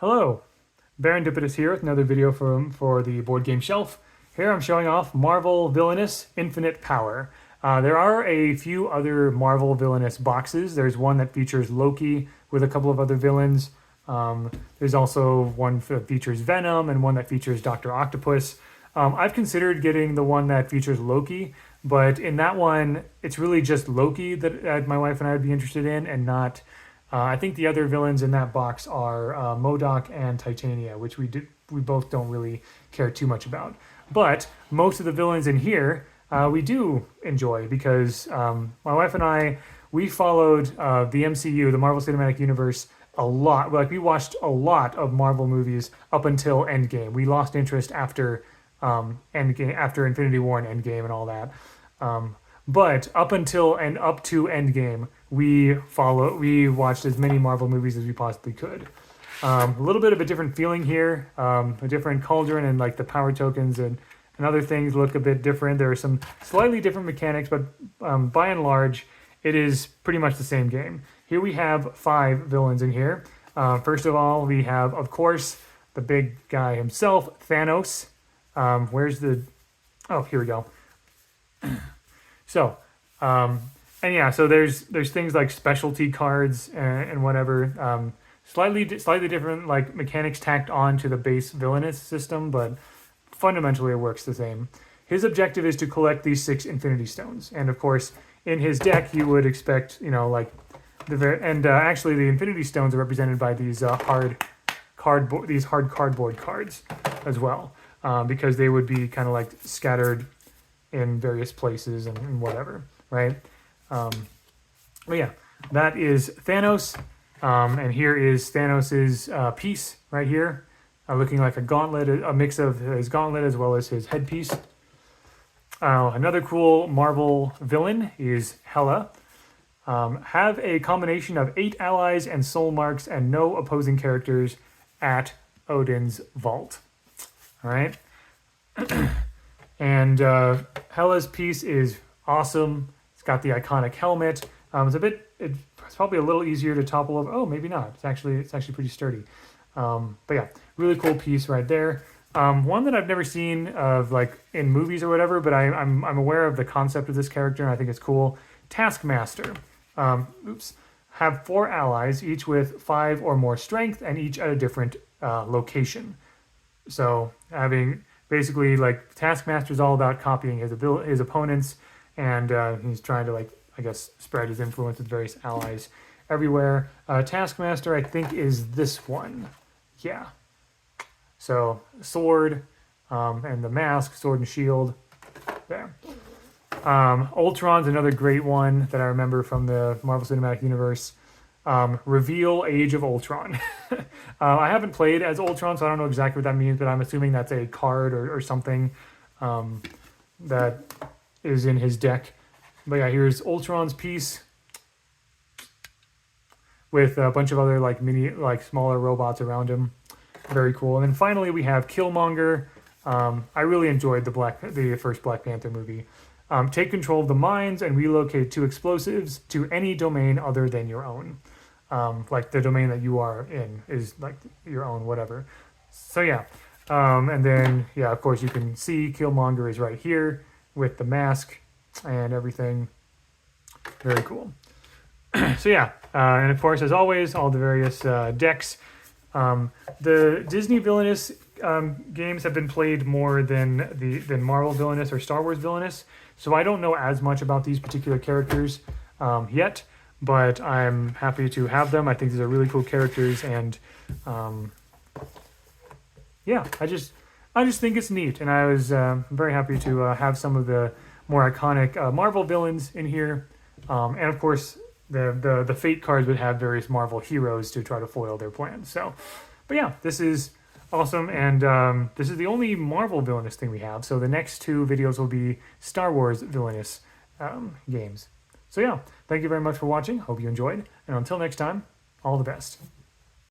Hello, Barendipitous here with another video for the board game shelf. Here I'm showing off Marvel Villainous Infinite Power. There are a few other Marvel Villainous boxes. There's one that features Loki with a couple of other villains. There's also one that features Venom and one that features Dr. Octopus. I've considered getting the one that features Loki, but in that one, it's really just Loki that my wife and I would be interested in, and not. I think the other villains in that box are MODOK and Titania, which we both don't really care too much about. But most of the villains in here we do enjoy because my wife and I, we followed the MCU, the Marvel Cinematic Universe, a lot. Like, we watched a lot of Marvel movies up until Endgame. We lost interest after Endgame, after Infinity War and Endgame and all that. But up until and up to Endgame, we watched as many Marvel movies as we possibly could. A little bit of a different feeling here, a different cauldron, and like the power tokens and other things look a bit different. There are some slightly different mechanics, but by and large, it is pretty much the same game. Here we have 5 villains in here. First of all, we have, of course, the big guy himself, Thanos. Where's the... Oh, here we go. So, and yeah, so there's things like specialty cards and whatever. Slightly different like mechanics tacked on to the base Villainous system, but fundamentally it works the same. His objective is to collect these 6 Infinity Stones, and of course, in his deck, you would expect, like actually the Infinity Stones are represented by these hard cardboard cards as well, because they would be kind of like scattered in various places and whatever, right? But yeah, that is Thanos, and here is Thanos's piece right here, looking like a gauntlet, a mix of his gauntlet as well as his headpiece. Another cool Marvel villain is Hela. Have a combination of 8 allies and soul marks and no opposing characters at Odin's vault. All right. And Hela's piece is awesome. It's got the iconic helmet. It's probably a little easier to topple over. Oh, maybe not. It's actually pretty sturdy. But yeah, really cool piece right there. One that I've never seen of like in movies or whatever, but I'm aware of the concept of this character, and I think it's cool. Taskmaster. Have 4 allies, each with 5 or more strength, and each at a different location. So having basically, like, Taskmaster's all about copying his opponents, and he's trying to, like, I guess, spread his influence with various allies everywhere. Taskmaster, I think, is this one. Yeah. So, sword, and the mask, sword and shield. There. Ultron's another great one that I remember from the Marvel Cinematic Universe. Reveal Age of Ultron. I haven't played as Ultron, so I don't know exactly what that means, but I'm assuming that's a card or something that is in his deck. But yeah, here's Ultron's piece with a bunch of other like smaller robots around him. Very cool. And then finally we have Killmonger. I really enjoyed the first Black Panther movie. Take control of the mines and relocate 2 explosives to any domain other than your own. Like the domain that you are in is like your own, whatever. So yeah, and then yeah, of course you can see Killmonger is right here with the mask and everything. Very cool. So yeah, and of course, as always, all the various decks. The Disney Villainous games have been played more than Marvel Villainous or Star Wars Villainous, so I don't know as much about these particular characters yet. But I'm happy to have them. I think these are really cool characters, and yeah, I just think it's neat, and I was very happy to have some of the more iconic Marvel villains in here, and of course the Fate cards would have various Marvel heroes to try to foil their plans. So, but yeah, this is awesome, and this is the only Marvel Villainous thing we have. So the next 2 videos will be Star Wars Villainous games. So yeah, thank you very much for watching. Hope you enjoyed. And until next time, all the best.